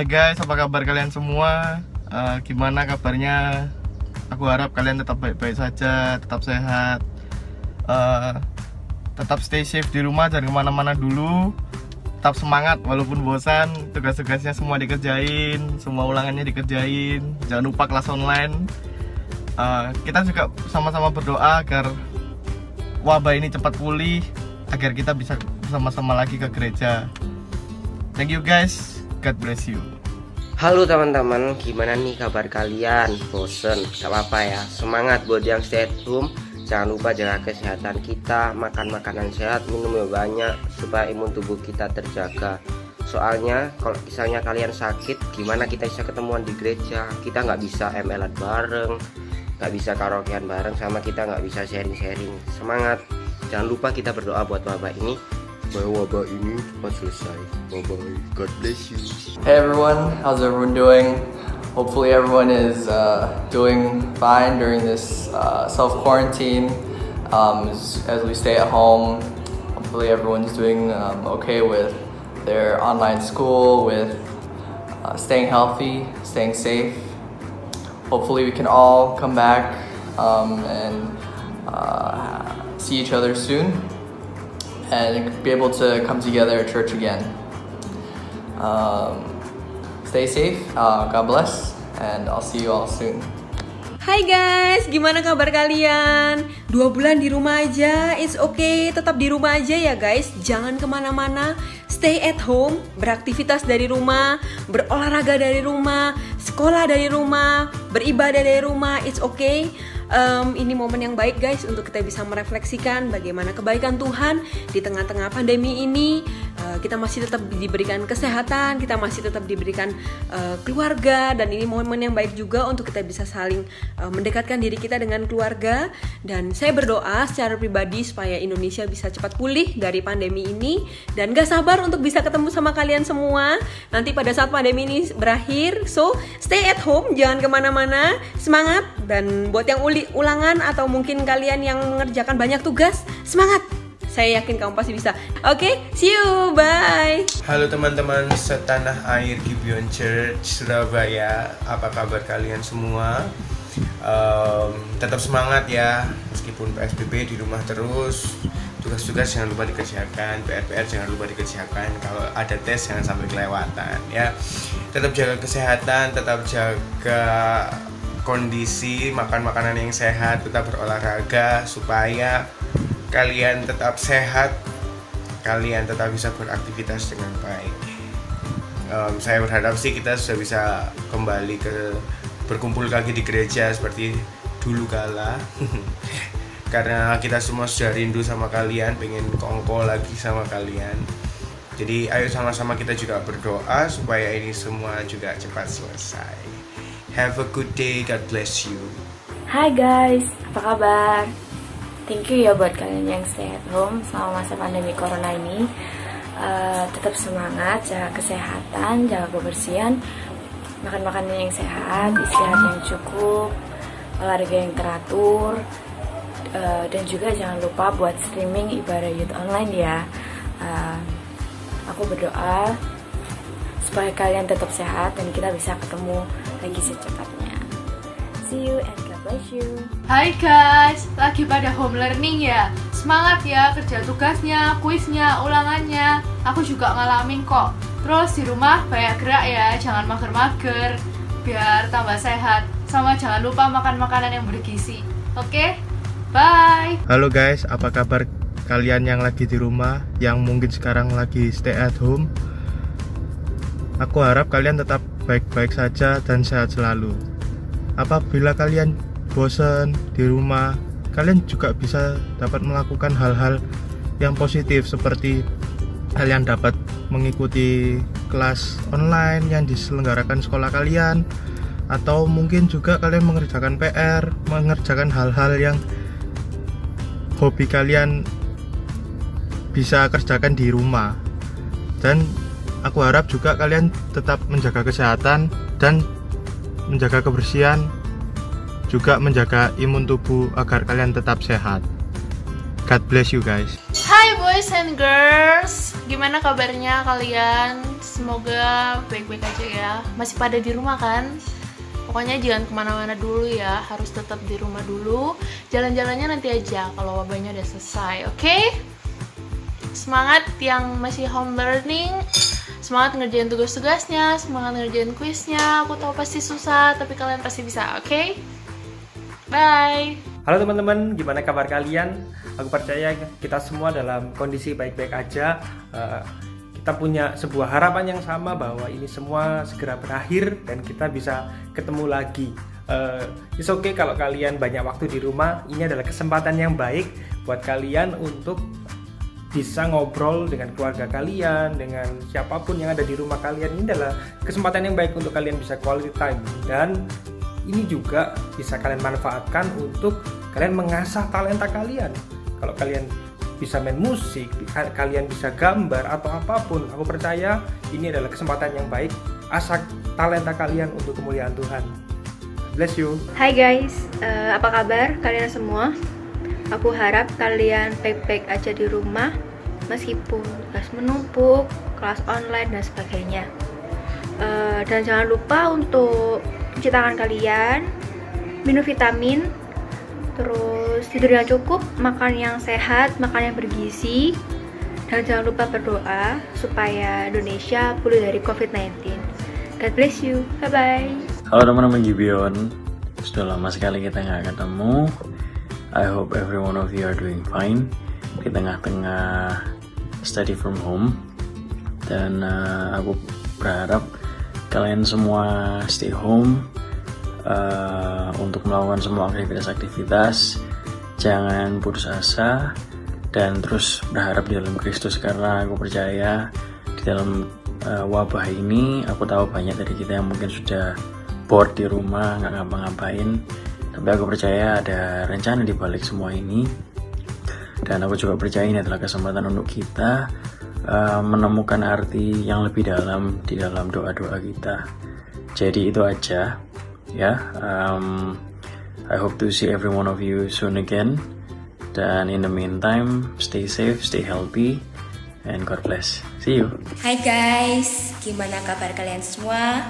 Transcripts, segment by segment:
Hai guys, apa kabar kalian semua? Gimana kabarnya? Aku harap kalian tetap baik-baik saja, tetap sehat, tetap stay safe di rumah, jangan kemana-mana dulu. Tetap semangat walaupun bosan, tugas-tugasnya semua dikerjain, semua ulangannya dikerjain. Jangan lupa kelas online. Kita juga sama-sama berdoa agar wabah ini cepat pulih, agar kita bisa bersama-sama lagi ke gereja. Thank you guys, God bless you. Halo teman-teman, gimana nih kabar kalian? Bosen? Gak apa-apa ya, semangat buat yang stay at home. Jangan lupa jaga kesehatan kita, makan makanan sehat, minum yang banyak supaya imun tubuh kita terjaga. Soalnya kalau misalnya kalian sakit, gimana kita bisa ketemuan di gereja? Kita nggak bisa ML-an bareng, nggak bisa karaokean bareng, sama kita nggak bisa sharing-sharing. Semangat, jangan lupa kita berdoa buat wabah ini, bahwa wabah ini cepat selesai. Bye-bye, God bless you. Hey everyone, how's everyone doing? Hopefully everyone is doing fine during this self-quarantine as we stay at home. Hopefully everyone's doing okay with their online school, with staying healthy, staying safe. Hopefully we can all come back and see each other soon and be able to come together at church again. Stay safe, God bless, and I'll see you all soon. Hai guys, gimana kabar kalian? 2 bulan di rumah aja, it's okay, tetap di rumah aja ya guys. Jangan kemana-mana, stay at home, beraktivitas dari rumah, berolahraga dari rumah, sekolah dari rumah, beribadah dari rumah, it's okay. Ini momen yang baik guys untuk kita bisa merefleksikan bagaimana kebaikan Tuhan di tengah-tengah pandemi ini. Kita masih tetap diberikan kesehatan, kita masih tetap diberikan keluarga, dan ini momen yang baik juga untuk kita bisa saling mendekatkan diri kita dengan keluarga. Dan saya berdoa secara pribadi supaya Indonesia bisa cepat pulih dari pandemi ini, dan gak sabar untuk bisa ketemu sama kalian semua nanti pada saat pandemi ini berakhir. So stay at home, jangan kemana-mana, semangat. Dan buat yang ulangan atau mungkin kalian yang mengerjakan banyak tugas, semangat, saya yakin kamu pasti bisa. Oke, see you, bye. Halo teman-teman setanah air Gibeon Church Surabaya, apa kabar kalian semua? Tetap semangat ya, meskipun PSBB di rumah terus. Tugas-tugas jangan lupa dikerjakan, PR jangan lupa dikerjakan. Kalau ada tes jangan sampai kelewatan ya. Tetap jaga kesehatan, tetap jaga kondisi, makan makanan yang sehat, tetap berolahraga supaya kalian tetap sehat, kalian tetap bisa beraktivitas dengan baik. Saya berharap sih kita sudah bisa kembali berkumpul lagi di gereja seperti dulu kala. Karena kita semua sudah rindu sama kalian, pengen kongko lagi sama kalian. Jadi ayo sama-sama kita juga berdoa supaya ini semua juga cepat selesai. Have a good day, God bless you. Hai guys, apa kabar? Thank you ya buat kalian yang stay at home selama masa pandemi corona ini. Tetap semangat, jaga kesehatan, jaga kebersihan, makan makanan yang sehat, istirahat yang cukup, olahraga yang teratur, dan juga jangan lupa buat streaming ibadah youth online ya. Aku berdoa supaya kalian tetap sehat dan kita bisa ketemu lagi secepatnya. See you and God bless you. Hai guys, lagi pada home learning ya? Semangat ya kerja tugasnya, kuisnya, ulangannya. Aku juga ngalamin kok. Terus di rumah banyak gerak ya, jangan mager-mager biar tambah sehat. Sama jangan lupa makan makanan yang bergizi. Oke? Bye. Halo guys, apa kabar kalian yang lagi di rumah, yang mungkin sekarang lagi stay at home? Aku harap kalian tetap baik-baik saja dan sehat selalu. Apabila kalian bosan di rumah, kalian juga bisa dapat melakukan hal-hal yang positif, seperti kalian dapat mengikuti kelas online yang diselenggarakan sekolah kalian, atau mungkin juga kalian mengerjakan PR, mengerjakan hal-hal yang hobi kalian bisa kerjakan di rumah. Dan aku harap juga kalian tetap menjaga kesehatan dan menjaga kebersihan, juga menjaga imun tubuh agar kalian tetap sehat. God bless you guys. Hai boys and girls, gimana kabarnya kalian? semoga baik-baik aja ya. Masih pada di rumah kan? Pokoknya jangan kemana-mana dulu ya, harus tetap di rumah dulu. Jalan-jalannya nanti aja kalau wabahnya udah selesai, oke? Semangat yang masih home learning, semangat ngerjain tugas-tugasnya, semangat ngerjain kuisnya. Aku tahu pasti susah, tapi kalian pasti bisa, oke? Bye! Halo teman-teman, gimana kabar kalian? Aku percaya kita semua dalam kondisi baik-baik aja. Kita punya sebuah harapan yang sama bahwa ini semua segera berakhir dan kita bisa ketemu lagi. It's okay kalau kalian banyak waktu di rumah. Ini adalah kesempatan yang baik buat kalian untuk bisa ngobrol dengan keluarga kalian, dengan siapapun yang ada di rumah kalian. Ini adalah kesempatan yang baik untuk kalian bisa quality time, dan ini juga bisa kalian manfaatkan untuk kalian mengasah talenta kalian. Kalau kalian bisa main musik, kalian bisa gambar atau apapun, aku percaya ini adalah kesempatan yang baik. Asah talenta kalian untuk kemuliaan Tuhan. Bless you. Hai guys, apa kabar kalian semua? Aku harap kalian baik-baik aja di rumah, meskipun tugas menumpuk, kelas online dan sebagainya. Dan jangan lupa untuk cuci tangan kalian, minum vitamin, terus tidur yang cukup, makan yang sehat, makan yang bergizi, dan jangan lupa berdoa supaya Indonesia pulih dari COVID-19. God bless you, bye-bye. Halo teman-teman Gibeon, sudah lama sekali kita nggak ketemu. I hope every one of you are doing fine di tengah-tengah study from home. Dan aku berharap kalian semua stay home untuk melakukan semua aktivitas-aktivitas. Jangan putus asa dan terus berharap di dalam Kristus, karena aku percaya di dalam wabah ini, aku tahu banyak dari kita yang mungkin sudah bored di rumah, nggak ngapa-ngapain, tapi aku percaya ada rencana di balik semua ini. Dan aku juga percaya ini adalah kesempatan untuk kita menemukan arti yang lebih dalam di dalam doa-doa kita. Jadi itu aja ya. I hope to see every one of you soon again. Dan in the meantime, stay safe, stay healthy, and God bless. See you. Hai guys, gimana kabar kalian semua?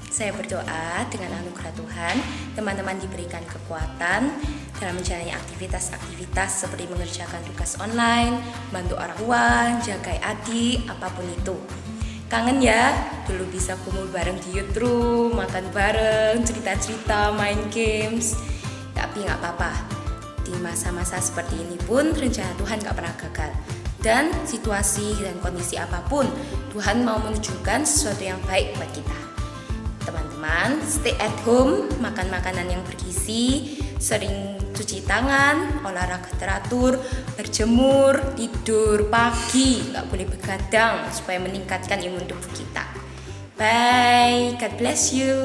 Saya berdoa dengan anugerah Tuhan, teman-teman diberikan kekuatan dalam menjalani aktivitas-aktivitas seperti mengerjakan tugas online, bantu orang tua, jagai adik, apapun itu. Kangen ya, dulu bisa kumpul bareng di youth room, makan bareng, cerita-cerita, main games. Tapi gak apa-apa, di masa-masa seperti ini pun rencana Tuhan gak pernah gagal. Dan situasi dan kondisi apapun, Tuhan mau menunjukkan sesuatu yang baik buat kita. Teman-teman, stay at home, makan makanan yang bergizi, sering cuci tangan, olahraga teratur, berjemur, tidur pagi, gak boleh begadang supaya meningkatkan imun tubuh kita. Bye, God bless you.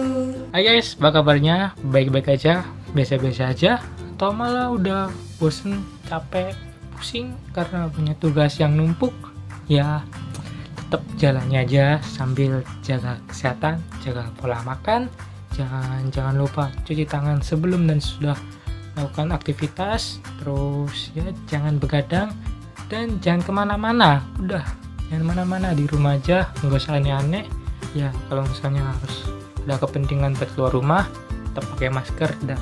Hai guys, apa kabarnya? Baik-baik aja? Biasa-biasa aja? Atau malah udah bosen, capek, pusing karena punya tugas yang numpuk? Ya, tetap jalannya aja sambil jaga kesehatan, jaga pola makan, jangan lupa cuci tangan sebelum dan sudah melakukan aktivitas, terus ya jangan begadang dan jangan kemana-mana. Udah jangan kemana-mana, di rumah aja, nggak usah aneh-aneh. Ya kalau misalnya harus ada kepentingan buat keluar rumah, tetap pakai masker dan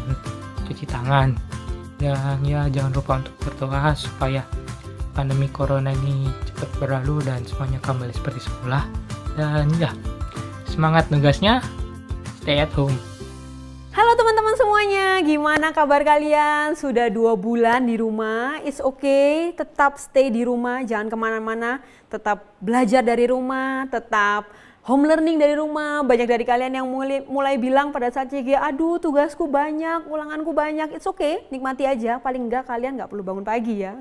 cuci tangan. Dan ya jangan lupa untuk berdoa supaya pandemi corona ini cepat berlalu dan semuanya kembali seperti semula. Dan ya, semangat tugasnya, stay at home. Halo teman-teman semuanya, gimana kabar kalian? Sudah 2 bulan di rumah, it's okay, tetap stay di rumah, jangan kemana-mana, tetap belajar dari rumah, tetap home learning dari rumah. Banyak dari kalian yang mulai bilang pada saat CG, aduh tugasku banyak, ulanganku banyak. It's okay, nikmati aja. Paling enggak kalian nggak perlu bangun pagi ya.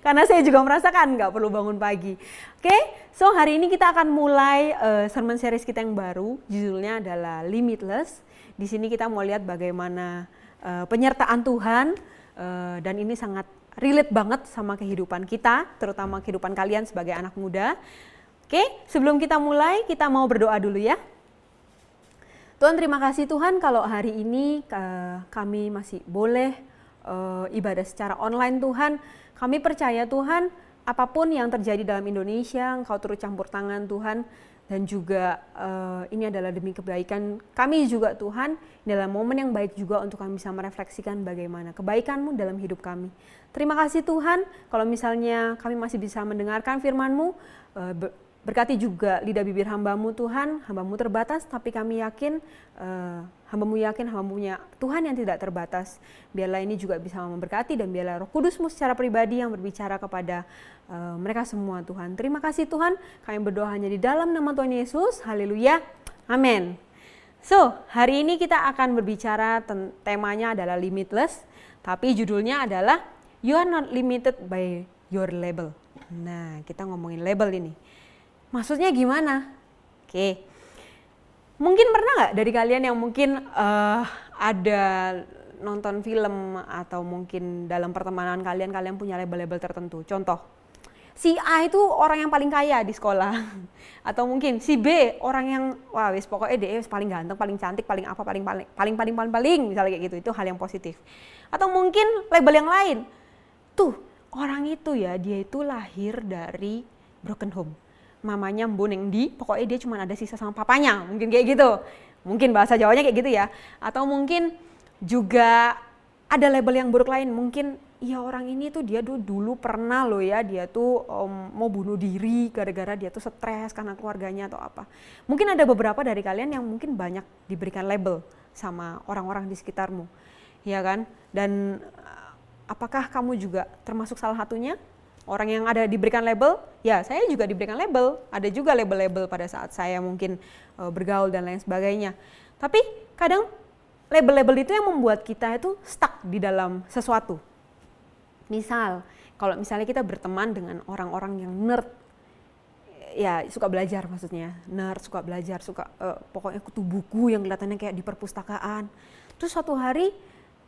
Karena saya juga merasakan nggak perlu bangun pagi. Oke, so hari ini kita akan mulai sermon series kita yang baru. Judulnya adalah Limitless. Di sini kita mau lihat bagaimana penyertaan Tuhan. Dan ini sangat relate banget sama kehidupan kita, terutama kehidupan kalian sebagai anak muda. Oke, sebelum kita mulai, kita mau berdoa dulu ya. Tuhan, terima kasih Tuhan kalau hari ini kami masih boleh ibadah secara online Tuhan. Kami percaya Tuhan, apapun yang terjadi dalam Indonesia, Engkau turut campur tangan Tuhan. dan juga ini adalah demi kebaikan kami juga Tuhan, dalam momen yang baik juga untuk kami bisa merefleksikan bagaimana kebaikan-Mu dalam hidup kami. Terima kasih Tuhan, kalau misalnya kami masih bisa mendengarkan firman-Mu, berkati juga lidah bibir hamba-Mu Tuhan, hamba-Mu terbatas tapi kami yakin, hamba-Mu yakin hamba-Mu punya Tuhan yang tidak terbatas. Biarlah ini juga bisa memberkati dan biarlah Roh Kudus-Mu secara pribadi yang berbicara kepada mereka semua Tuhan. Terima kasih Tuhan, kami berdoa hanya di dalam nama Tuhan Yesus, haleluya, amin. So, hari ini kita akan berbicara, temanya adalah limitless, tapi judulnya adalah You are not limited by your label. Nah, kita ngomongin label ini. Maksudnya gimana? Oke. Mungkin pernah nggak dari kalian yang mungkin ada nonton film atau mungkin dalam pertemanan kalian punya label-label tertentu. Contoh, si A itu orang yang paling kaya di sekolah. Atau mungkin si B orang yang wah wis pokoknya dia paling ganteng, paling cantik, paling apa, paling misalnya kayak gitu. Itu hal yang positif. Atau mungkin label yang lain. Tuh, orang itu ya dia itu lahir dari broken home. Mamanya mboneng di, pokoknya dia cuma ada sisa sama papanya, mungkin kayak gitu. Mungkin bahasa Jawanya kayak gitu ya. Atau mungkin juga ada label yang buruk lain, mungkin ya orang ini tuh dia dulu pernah loh ya, dia tuh mau bunuh diri gara-gara dia tuh stres karena keluarganya atau apa. Mungkin ada beberapa dari kalian yang mungkin banyak diberikan label sama orang-orang di sekitarmu, ya kan? Dan apakah kamu juga termasuk salah satunya? Orang yang ada diberikan label, ya saya juga diberikan label. Ada juga label-label pada saat saya mungkin bergaul dan lain sebagainya. Tapi kadang label-label itu yang membuat kita itu stuck di dalam sesuatu. Misal, kalau misalnya kita berteman dengan orang-orang yang nerd, ya suka belajar maksudnya, nerd suka belajar, suka pokoknya kutu buku yang kelihatannya kayak di perpustakaan. Terus suatu hari,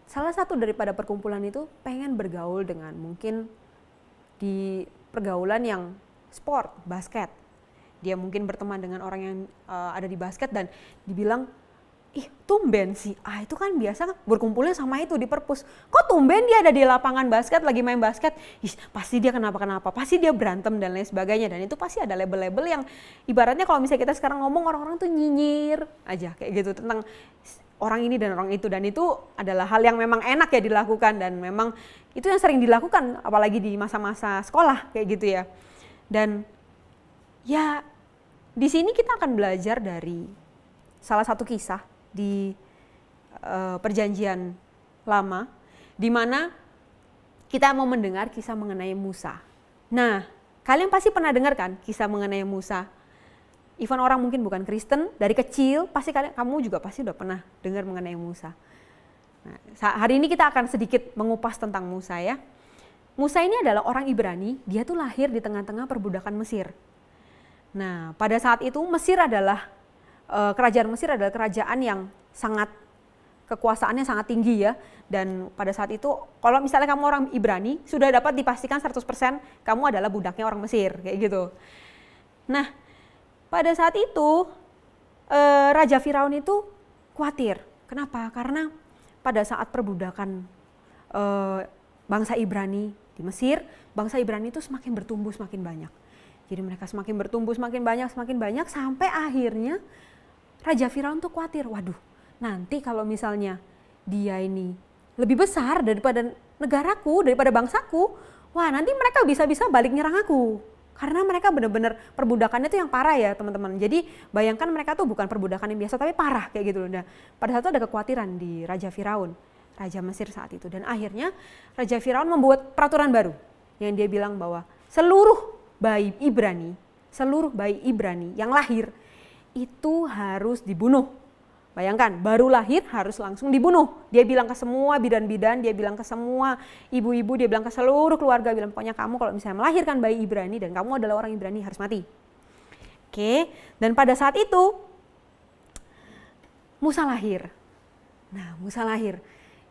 salah satu daripada perkumpulan itu pengen bergaul dengan mungkin di pergaulan yang sport, basket. Dia mungkin berteman dengan orang yang ada di basket dan dibilang, ih tumben si A itu kan biasa berkumpulnya sama itu di perpus. Kok tumben dia ada di lapangan basket lagi main basket? Ih pasti dia kenapa-kenapa, pasti dia berantem dan lain sebagainya. Dan itu pasti ada label-label yang ibaratnya kalau misalnya kita sekarang ngomong orang-orang tuh nyinyir aja kayak gitu tentang orang ini dan orang itu. Dan itu adalah hal yang memang enak ya dilakukan dan memang itu yang sering dilakukan apalagi di masa-masa sekolah kayak gitu ya. Dan ya di sini kita akan belajar dari salah satu kisah di perjanjian lama di mana kita mau mendengar kisah mengenai Musa. Nah, kalian pasti pernah dengar kan kisah mengenai Musa? Even orang mungkin bukan Kristen, dari kecil pasti kamu juga pasti udah pernah dengar mengenai Musa. Nah, hari ini kita akan sedikit mengupas tentang Musa ya. Musa ini adalah orang Ibrani, dia tuh lahir di tengah-tengah perbudakan Mesir. Nah, pada saat itu kerajaan Mesir adalah kerajaan yang sangat kekuasaannya sangat tinggi ya. Dan pada saat itu kalau misalnya kamu orang Ibrani sudah dapat dipastikan 100% kamu adalah budaknya orang Mesir kayak gitu. Nah, pada saat itu Raja Firaun itu khawatir. Kenapa? Karena pada saat perbudakan bangsa Ibrani di Mesir, bangsa Ibrani itu semakin bertumbuh semakin banyak. Jadi mereka semakin bertumbuh semakin banyak sampai akhirnya Raja Firaun tuh khawatir, waduh nanti kalau misalnya dia ini lebih besar daripada negaraku, daripada bangsaku, wah nanti mereka bisa-bisa balik nyerang aku. Karena mereka benar-benar perbudakannya itu yang parah ya teman-teman. Jadi bayangkan mereka tuh bukan perbudakan yang biasa tapi parah kayak gitu loh. Nah, pada saat itu ada kekhawatiran di Raja Firaun, Raja Mesir saat itu. Dan akhirnya Raja Firaun membuat peraturan baru yang dia bilang bahwa seluruh bayi Ibrani yang lahir itu harus dibunuh. Bayangkan, baru lahir harus langsung dibunuh. Dia bilang ke semua bidan-bidan, dia bilang ke semua ibu-ibu, dia bilang ke seluruh keluarga, bilang pokoknya kamu kalau misalnya melahirkan bayi Ibrani dan kamu adalah orang Ibrani harus mati. Oke, dan pada saat itu Musa lahir. Nah, Musa lahir.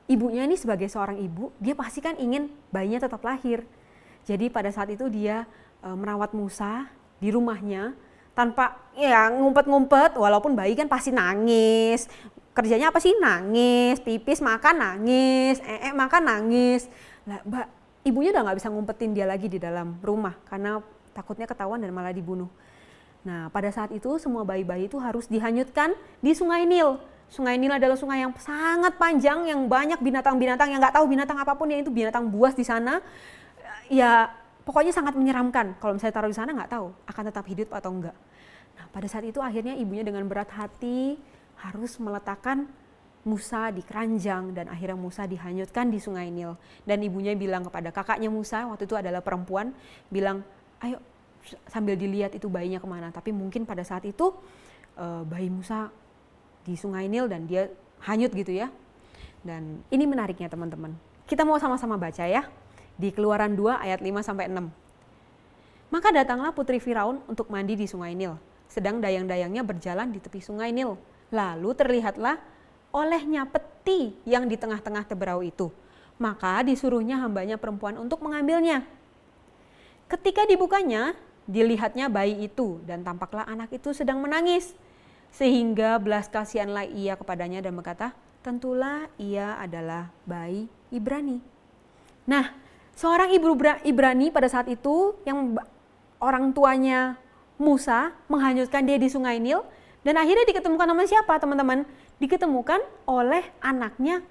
Ibunya ini sebagai seorang ibu, dia pasti kan ingin bayinya tetap lahir. Jadi pada saat itu dia merawat Musa di rumahnya, tanpa ya ngumpet-ngumpet, walaupun bayi kan pasti nangis. Kerjanya apa sih? Nangis, pipis makan nangis, makan nangis. Nah, ibunya udah nggak bisa ngumpetin dia lagi di dalam rumah karena takutnya ketahuan dan malah dibunuh. Nah, pada saat itu semua bayi-bayi itu harus dihanyutkan di Sungai Nil. Sungai Nil adalah sungai yang sangat panjang, yang banyak binatang-binatang yang nggak tahu binatang apapun, yaitu binatang buas di sana. Ya, pokoknya sangat menyeramkan. Kalau misalnya taruh di sana nggak tahu akan tetap hidup atau enggak. Nah, pada saat itu akhirnya ibunya dengan berat hati harus meletakkan Musa di keranjang dan akhirnya Musa dihanyutkan di Sungai Nil. Dan ibunya bilang kepada kakaknya Musa, waktu itu adalah perempuan, bilang, ayo sambil dilihat itu bayinya kemana. Tapi mungkin pada saat itu bayi Musa di Sungai Nil dan dia hanyut gitu ya. Dan ini menariknya teman-teman. Kita mau sama-sama baca ya. Di Keluaran 2 ayat 5-6. Maka datanglah putri Firaun untuk mandi di Sungai Nil. Sedang dayang-dayangnya berjalan di tepi Sungai Nil. Lalu terlihatlah olehnya peti yang di tengah-tengah teberau itu. Maka disuruhnya hambanya perempuan untuk mengambilnya. Ketika dibukanya, dilihatnya bayi itu dan tampaklah anak itu sedang menangis. Sehingga belas kasihanlah ia kepadanya dan berkata, tentulah ia adalah bayi Ibrani. Nah, seorang ibu Ibrani pada saat itu yang orang tuanya Musa menghanyutkan dia di Sungai Nil dan akhirnya diketemukan sama siapa teman-teman? Diketemukan oleh anaknya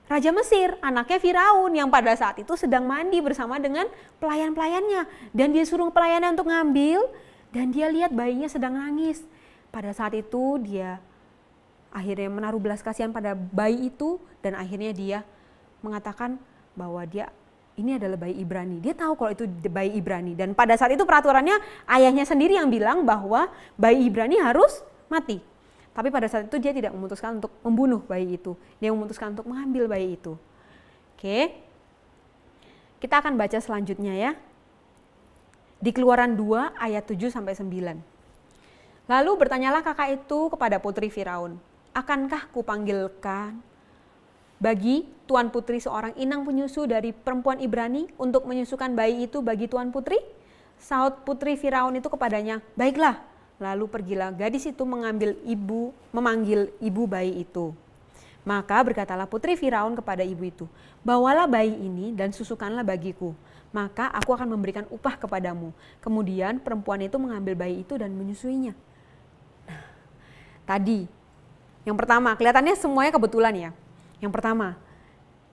Raja Mesir, anaknya Firaun yang pada saat itu sedang mandi bersama dengan pelayan-pelayannya. Dan dia suruh pelayannya untuk ngambil dan dia lihat bayinya sedang nangis. Pada saat itu dia akhirnya menaruh belas kasihan pada bayi itu dan akhirnya dia mengatakan bahwa ini adalah bayi Ibrani. Dia tahu kalau itu bayi Ibrani dan pada saat itu peraturannya ayahnya sendiri yang bilang bahwa bayi Ibrani harus mati. Tapi pada saat itu dia tidak memutuskan untuk membunuh bayi itu. Dia memutuskan untuk mengambil bayi itu. Oke. Kita akan baca selanjutnya ya. Di Keluaran 2 ayat 7-9. Lalu bertanyalah kakak itu kepada putri Firaun, akankah kupanggilkan bagi tuan putri seorang inang penyusu dari perempuan Ibrani untuk menyusukan bayi itu bagi tuan putri? Saud putri Firaun itu kepadanya, baiklah. Lalu pergilah gadis itu memanggil ibu bayi itu. Maka berkatalah putri Firaun kepada ibu itu, bawalah bayi ini dan susukanlah bagiku. Maka aku akan memberikan upah kepadamu. Kemudian perempuan itu mengambil bayi itu dan menyusuinya. Nah, tadi yang pertama kelihatannya semuanya kebetulan ya. Yang pertama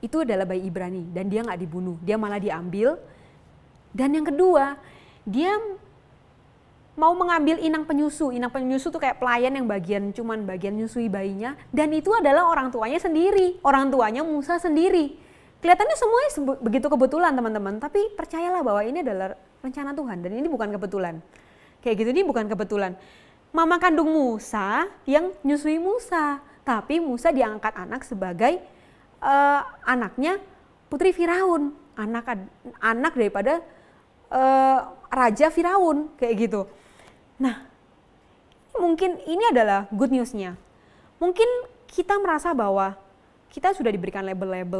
itu adalah bayi Ibrani dan dia nggak dibunuh, dia malah diambil. Dan yang kedua dia mau mengambil inang penyusu. Inang penyusu tuh kayak pelayan yang cuman bagian nyusui bayinya. Dan itu adalah orang tuanya sendiri, orang tuanya Musa sendiri. Kelihatannya semuanya begitu kebetulan teman-teman, tapi percayalah bahwa ini adalah rencana Tuhan dan ini bukan kebetulan. Kayak gitu, ini bukan kebetulan. Mama kandung Musa yang nyusui Musa, tapi Musa diangkat anak sebagai anaknya putri Firaun, anak daripada Raja Firaun, kayak gitu. Nah, mungkin ini adalah good news-nya. Mungkin kita merasa bahwa kita sudah diberikan label-label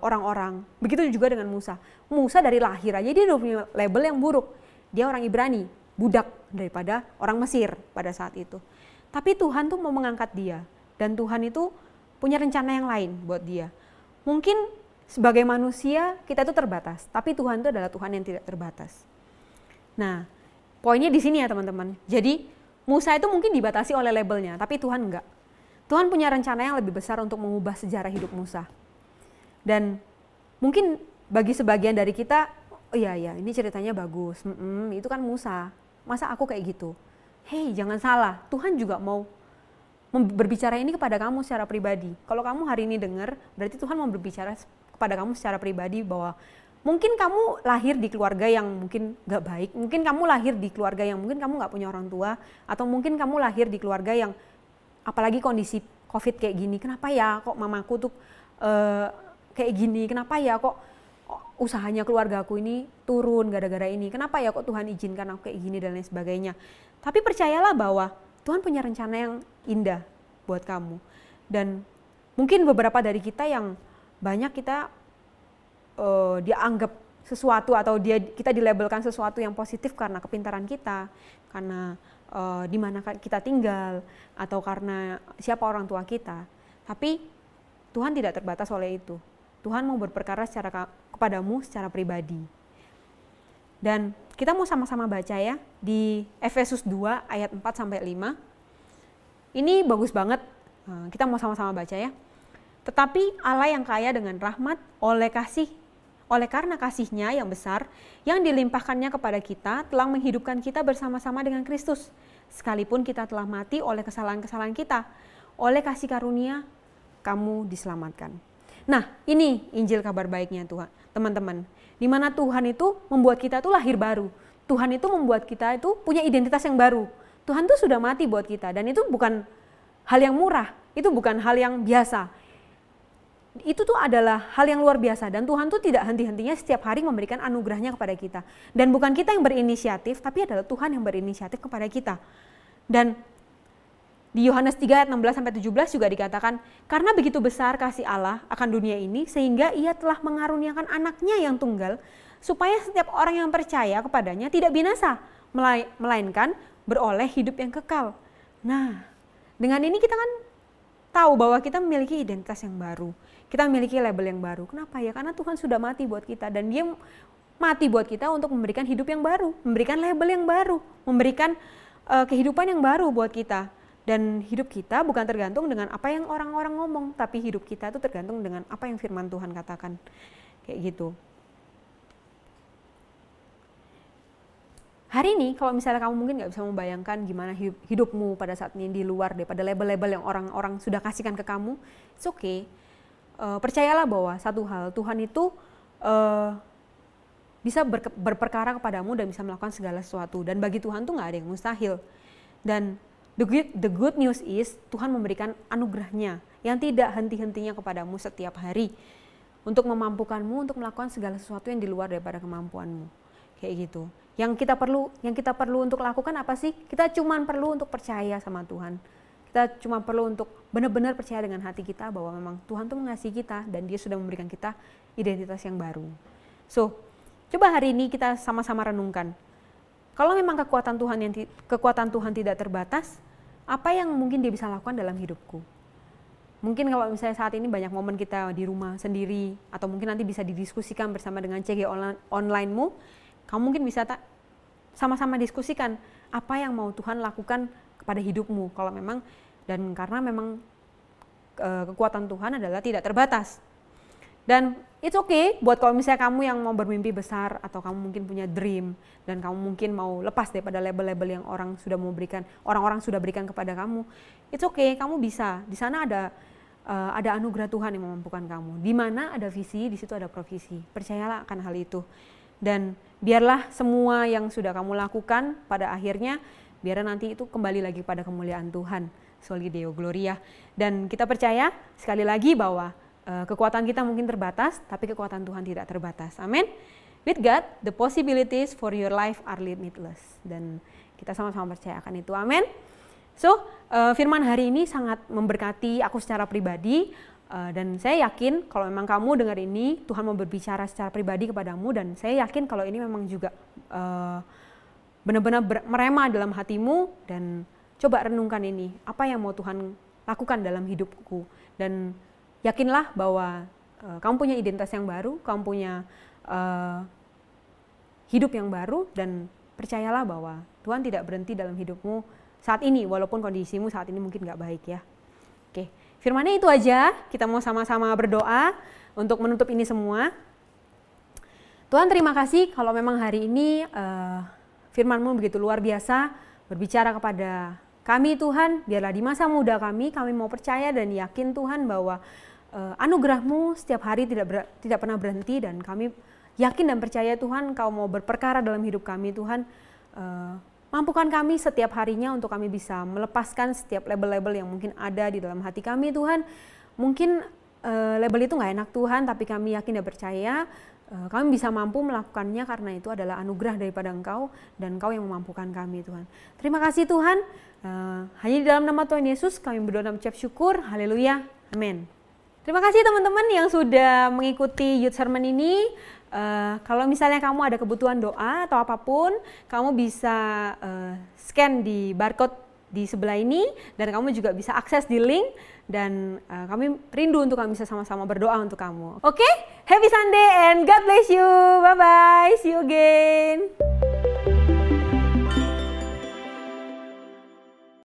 orang-orang. Begitu juga dengan Musa. Musa dari lahir aja dia udah punya label yang buruk. Dia orang Ibrani, budak daripada orang Mesir pada saat itu. Tapi Tuhan tuh mau mengangkat dia. Dan Tuhan itu punya rencana yang lain buat dia. Mungkin sebagai manusia kita itu terbatas. Tapi Tuhan itu adalah Tuhan yang tidak terbatas. Nah, poinnya di sini ya teman-teman. Jadi Musa itu mungkin dibatasi oleh labelnya. Tapi Tuhan enggak. Tuhan punya rencana yang lebih besar untuk mengubah sejarah hidup Musa. Dan mungkin bagi sebagian dari kita, oh iya ini ceritanya bagus, itu kan Musa, masa aku kayak gitu? Hei, jangan salah, Tuhan juga mau berbicara ini kepada kamu secara pribadi. Kalau kamu hari ini dengar, berarti Tuhan mau berbicara kepada kamu secara pribadi bahwa mungkin kamu lahir di keluarga yang mungkin gak baik, mungkin kamu lahir di keluarga yang mungkin kamu gak punya orang tua, atau mungkin kamu lahir di keluarga yang apalagi kondisi COVID kayak gini, kenapa ya kok mamaku tuh kayak gini, kenapa ya kok usahanya keluarga aku ini turun gara-gara ini, kenapa ya kok Tuhan izinkan aku kayak gini dan lain sebagainya. Tapi percayalah bahwa Tuhan punya rencana yang indah buat kamu. Dan mungkin beberapa dari kita yang banyak kita dianggap sesuatu atau kita dilabelkan sesuatu yang positif karena kepintaran kita, karena di mana kita tinggal, atau karena siapa orang tua kita. Tapi Tuhan tidak terbatas oleh itu. Tuhan mau berperkara kepadamu secara pribadi. Dan kita mau sama-sama baca ya di Efesus 2 ayat 4 sampai 5. Ini bagus banget. Kita mau sama-sama baca ya. Tetapi Allah yang kaya dengan rahmat oleh karena kasih-Nya yang besar yang dilimpahkannya kepada kita telah menghidupkan kita bersama-sama dengan Kristus. Sekalipun kita telah mati oleh kesalahan-kesalahan kita, oleh kasih karunia kamu diselamatkan. Nah, ini Injil kabar baiknya Tuhan, teman-teman. Di mana Tuhan itu membuat kita tuh lahir baru. Tuhan itu membuat kita itu punya identitas yang baru. Tuhan tuh sudah mati buat kita dan itu bukan hal yang murah, itu bukan hal yang biasa. Itu tuh adalah hal yang luar biasa dan Tuhan tuh tidak henti-hentinya setiap hari memberikan anugerahnya kepada kita. Dan bukan kita yang berinisiatif, tapi adalah Tuhan yang berinisiatif kepada kita. Dan di Yohanes 3 ayat 16-17 juga dikatakan, karena begitu besar kasih Allah akan dunia ini, sehingga Ia telah mengaruniakan anaknya yang tunggal, supaya setiap orang yang percaya kepadanya tidak binasa, melainkan beroleh hidup yang kekal. Nah, dengan ini kita kan tahu bahwa kita memiliki identitas yang baru. Kita memiliki label yang baru. Kenapa ya? Karena Tuhan sudah mati buat kita dan Dia mati buat kita untuk memberikan hidup yang baru, memberikan label yang baru, memberikan kehidupan yang baru buat kita. Dan hidup kita bukan tergantung dengan apa yang orang-orang ngomong, tapi hidup kita itu tergantung dengan apa yang firman Tuhan katakan. Kayak gitu. Hari ini kalau misalnya kamu mungkin gak bisa membayangkan gimana hidupmu pada saat ini di luar daripada label-label yang orang-orang sudah kasihkan ke kamu, it's okay. Percayalah bahwa satu hal, Tuhan itu bisa berperkara kepadamu dan bisa melakukan segala sesuatu. Dan bagi Tuhan tuh gak ada yang mustahil. Dan the good news is Tuhan memberikan anugerahnya yang tidak henti-hentinya kepadamu setiap hari untuk memampukanmu untuk melakukan segala sesuatu yang di luar daripada kemampuanmu. Kayak gitu. Yang kita perlu untuk lakukan apa sih? Kita cuma perlu untuk percaya sama Tuhan. Kita cuma perlu untuk benar-benar percaya dengan hati kita bahwa memang Tuhan tuh mengasihi kita dan Dia sudah memberikan kita identitas yang baru. So, coba hari ini kita sama-sama renungkan. Kalau memang kekuatan Tuhan tidak terbatas, apa yang mungkin Dia bisa lakukan dalam hidupku? Mungkin kalau misalnya saat ini banyak momen kita di rumah sendiri atau mungkin nanti bisa didiskusikan bersama dengan CG online-mu, kamu mungkin bisa sama-sama diskusikan apa yang mau Tuhan lakukan kepada hidupmu kalau memang dan karena memang kekuatan Tuhan adalah tidak terbatas. Dan it's okay buat kalau misalnya kamu yang mau bermimpi besar atau kamu mungkin punya dream dan kamu mungkin mau lepas daripada label-label yang orang-orang sudah berikan kepada kamu. It's okay, kamu bisa. Di sana ada anugerah Tuhan yang memampukan kamu. Di mana ada visi, di situ ada provisi. Percayalah akan hal itu. Dan biarlah semua yang sudah kamu lakukan pada akhirnya biar nanti itu kembali lagi pada kemuliaan Tuhan. Soli Deo Gloria. Dan kita percaya sekali lagi bahwa kekuatan kita mungkin terbatas, tapi kekuatan Tuhan tidak terbatas. Amin. With God, the possibilities for your life are limitless. Dan kita sama-sama percaya akan itu. Amin. So, firman hari ini sangat memberkati aku secara pribadi. Dan saya yakin kalau memang kamu dengar ini, Tuhan mau berbicara secara pribadi kepadamu. Dan saya yakin kalau ini memang juga benar-benar merema dalam hatimu. Dan coba renungkan ini, apa yang mau Tuhan lakukan dalam hidupku. Dan yakinlah bahwa kamu punya identitas yang baru, kamu punya hidup yang baru. Dan percayalah bahwa Tuhan tidak berhenti dalam hidupmu saat ini, walaupun kondisimu saat ini mungkin gak baik ya. Oke, firmannya itu aja. Kita mau sama-sama berdoa untuk menutup ini semua. Tuhan terima kasih kalau memang hari ini firman-Mu begitu luar biasa berbicara kepada kami Tuhan. Biarlah di masa muda kami mau percaya dan yakin Tuhan bahwa anugerah-Mu setiap hari tidak pernah berhenti. Dan kami yakin dan percaya Tuhan Kau mau berperkara dalam hidup kami Tuhan. Mampukan kami setiap harinya untuk kami bisa melepaskan setiap label-label yang mungkin ada di dalam hati kami Tuhan. Mungkin label itu gak enak Tuhan, tapi kami yakin dan percaya kami bisa mampu melakukannya karena itu adalah anugerah daripada Engkau dan Engkau yang memampukan kami Tuhan. Terima kasih Tuhan. Hanya di dalam nama Tuhan Yesus kami berdoa dan mengucap syukur. Haleluya. Amin. Terima kasih teman-teman yang sudah mengikuti Youth Sermon ini. Kalau misalnya kamu ada kebutuhan doa atau apapun, kamu bisa scan di barcode di sebelah ini, dan kamu juga bisa akses di link, dan kami rindu untuk kami bisa sama-sama berdoa untuk kamu. Oke? Happy Sunday and God bless you. Bye bye. See you again.